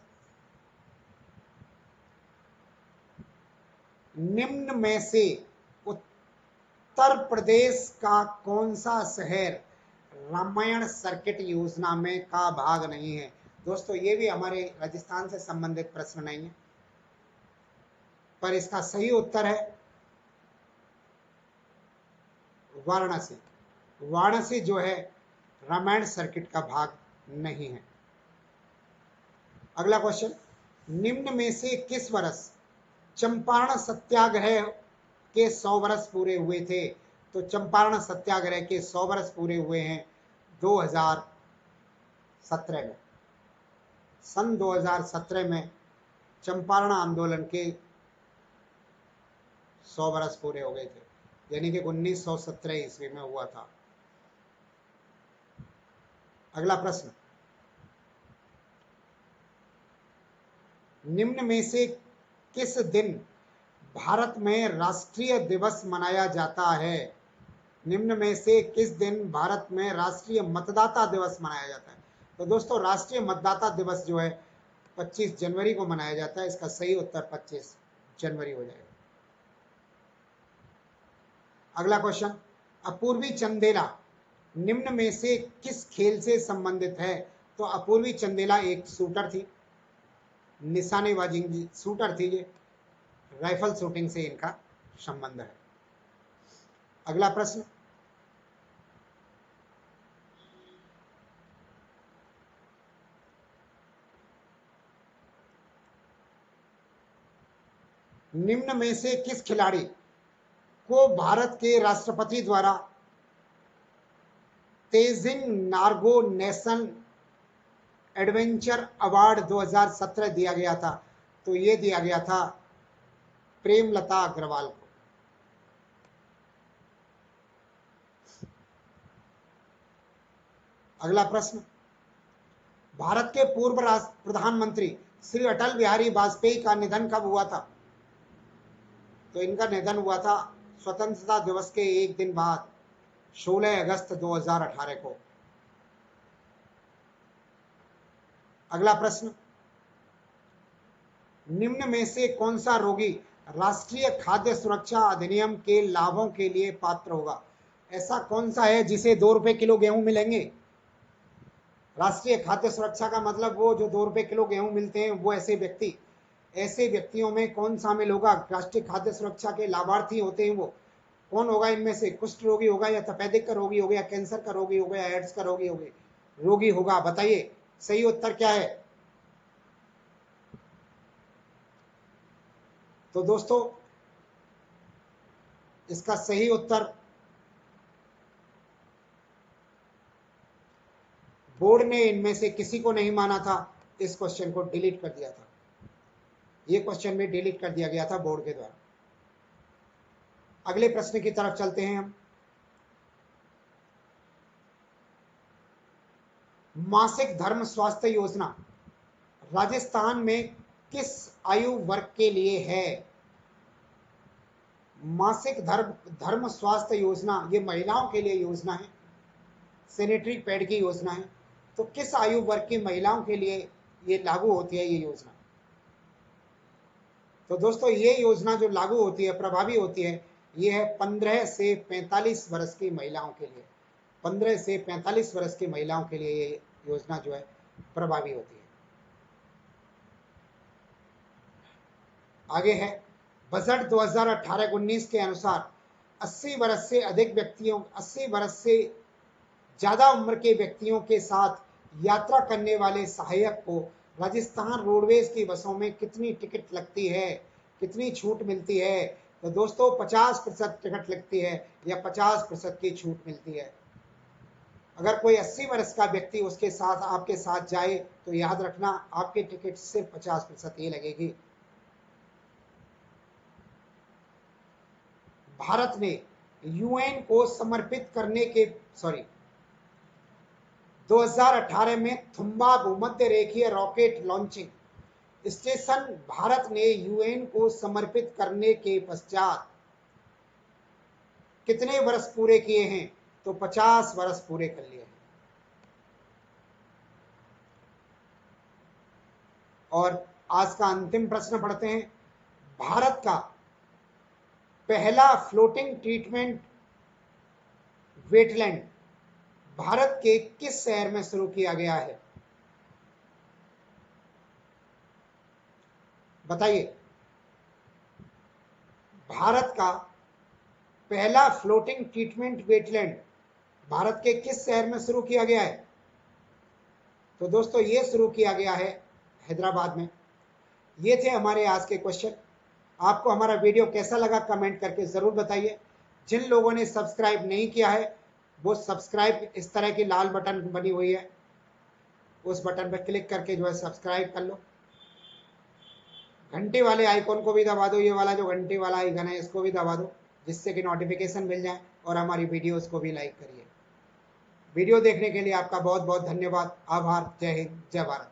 [SPEAKER 1] निम्न में से उत्तर प्रदेश का कौन सा शहर रामायण सर्किट योजना में का भाग नहीं है? दोस्तों ये भी हमारे राजस्थान से संबंधित प्रश्न नहीं है, पर इसका सही उत्तर है वाराणसी। वाराणसी जो है रामायण सर्किट का भाग नहीं है। अगला क्वेश्चन, निम्न में से किस वर्ष चंपारण सत्याग्रह के 100 वर्ष पूरे हुए थे? तो चंपारण सत्याग्रह के 100 वर्ष पूरे हुए हैं 2017 में। सन 2017 में चंपारण आंदोलन के 100 वर्ष पूरे हो गए थे, यानी कि 1917 ईस्वी में हुआ था। अगला प्रश्न, निम्न में से किस दिन भारत में राष्ट्रीय दिवस मनाया जाता है? निम्न में से किस दिन भारत में राष्ट्रीय मतदाता दिवस मनाया जाता है? तो दोस्तों राष्ट्रीय मतदाता दिवस जो है 25 जनवरी को मनाया जाता है। इसका सही उत्तर 25 जनवरी हो जाएगा। अगला क्वेश्चन, अपूर्वी चंदेला निम्न में से किस खेल से संबंधित है? तो अपूर्वी चंदेला एक शूटर थी, निशानेबाजी शूटर थी, ये राइफल शूटिंग से इनका संबंध है। अगला प्रश्न, निम्न में से किस खिलाड़ी को भारत के राष्ट्रपति द्वारा तेजिंग नार्गो नेशनल एडवेंचर अवार्ड 2017 दिया गया था? तो ये दिया गया था प्रेमलता अग्रवाल को। अगला प्रश्न, भारत के पूर्व प्रधानमंत्री श्री अटल बिहारी वाजपेयी का निधन कब हुआ था? तो इनका निधन हुआ था स्वतंत्रता दिवस के एक दिन बाद 16 अगस्त 2018 को। अगला प्रश्न, निम्न में से कौन सा रोगी राष्ट्रीय खाद्य सुरक्षा अधिनियम के लाभों के लिए पात्र होगा? ऐसा कौन सा है जिसे 2 रुपए किलो गेहूं मिलेंगे? राष्ट्रीय खाद्य सुरक्षा का मतलब वो जो 2 रुपए किलो गेहूं मिलते हैं, वो ऐसे व्यक्तियों में कौन शामिल होगा? राष्ट्रीय खाद्य सुरक्षा के लाभार्थी होते हैं वो कौन होगा? इनमें से कुष्ठ रोगी होगा, या तपेदिक का रोगी होगा, या कैंसर का रोगी होगा, या एड्स का रोगी होगा? बताइए सही उत्तर क्या है? तो दोस्तों इसका सही उत्तर, बोर्ड ने इनमें से किसी को नहीं माना था, इस क्वेश्चन को डिलीट कर दिया था। ये क्वेश्चन भी डिलीट कर दिया गया था बोर्ड के द्वारा। अगले प्रश्न की तरफ चलते हैं हम। मासिक धर्म स्वास्थ्य योजना राजस्थान में किस आयु वर्ग के लिए है? मासिक धर्म स्वास्थ्य योजना ये महिलाओं के लिए योजना है, सैनिटरी पैड की योजना है। तो किस आयु वर्ग की महिलाओं के लिए ये लागू होती है ये योजना? तो दोस्तों ये योजना जो लागू होती है, प्रभावी होती है, ये है 15 से 45 वर्ष की महिलाओं के लिए। 15 से 45 वर्ष की महिलाओं के लिए ये योजना जो है प्रभावी होती है। आगे है, बजट 2018-19 के अनुसार 80 वर्ष से अधिक व्यक्तियों, 80 वर्ष से ज्यादा उम्र के व्यक्तियों के साथ यात्रा करने वाले सहायक को राजस्थान रोडवेज की बसों में कितनी टिकट लगती है, कितनी छूट मिलती है? तो दोस्तों 50% टिकट लगती है या 50% की छूट मिलती है। अगर कोई 80 वर्ष का व्यक्ति उसके साथ आपके साथ जाए तो याद रखना आपकी टिकट सिर्फ 50% ही लगेगी। भारत ने यूएन को समर्पित करने के 2018 में थुम्बा भूमध्य रेखीय रॉकेट लॉन्चिंग स्टेशन भारत ने यूएन को समर्पित करने के पश्चात कितने वर्ष पूरे किए हैं? तो 50 वर्ष पूरे कर लिए हैं। और आज का अंतिम प्रश्न पढ़ते हैं, भारत का पहला फ्लोटिंग ट्रीटमेंट वेटलैंड भारत के किस शहर में शुरू किया गया है? बताइए। भारत का पहला फ्लोटिंग ट्रीटमेंट वेटलैंड भारत के किस शहर में शुरू किया गया है? तो दोस्तों ये शुरू किया गया है हैदराबाद में। ये थे हमारे आज के क्वेश्चन। आपको हमारा वीडियो कैसा लगा कमेंट करके जरूर बताइए। जिन लोगों ने सब्सक्राइब नहीं किया है वो सब्सक्राइब, इस तरह की लाल बटन बनी हुई है, उस बटन पर क्लिक करके जो है सब्सक्राइब कर लो। घंटे वाले आइकॉन को भी दबा दो, ये वाला जो घंटे वाला आइकन है इसको भी दबा दो, जिससे कि नोटिफिकेशन मिल जाए। और हमारी वीडियोस को भी लाइक करिए। वीडियो देखने के लिए आपका बहुत बहुत धन्यवाद, आभार। जय हिंद, जय भारत।